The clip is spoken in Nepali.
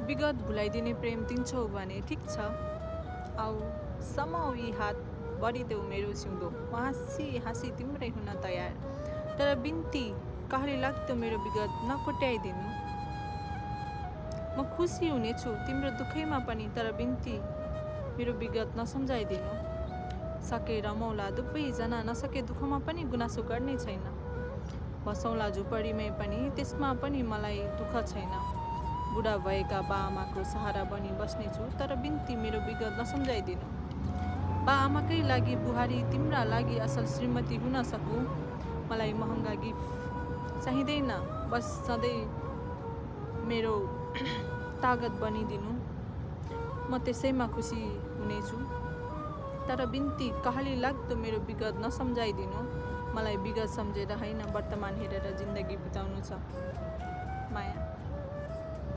विगत भुलाइदिने प्रेम दिन्छौ भने ठिक छ, आऊ समाऊ यी हात, भरिदेऊ मेरो सिउँदो, म हाँसी हाँसी तिम्रै हुन तयार। तर बिन्ती कहली लाग्दो मेरो विगत नकोट्याइदिनु। म खुसी हुनेछु तिम्रो दुःखैमा पनि, तर बिन्ती मेरो विगत नसम्झाइदिनु। सके रमौला दुवैजना, नसके दुःखमा पनि गुनासो गर्ने छैन। बसौँला झुपडीमै पनि, त्यसमा पनि मलाई दुःख छैन। बुढा भएका बाआमाको सहारा बनी बस्नेछु, तर बिन्ती मेरो विगत नसम्झाइदिनु। बाआमाकै लागि बुहारी, तिम्रा लागि असल श्रीमती हुन सकूँ। मलाई महँगा गिफ्ट चाहिँदैन, बस सधैँ मेरो तागत बनिदिनु, म त्यसैमा खुसी हुनेछु। तर बिन्ती कहली लाग्दो मेरो विगत नसम्झाइदिनु। मलाई विगत सम्झेर होइन, वर्तमान हेरेर जिन्दगी बिताउनु छ। माया।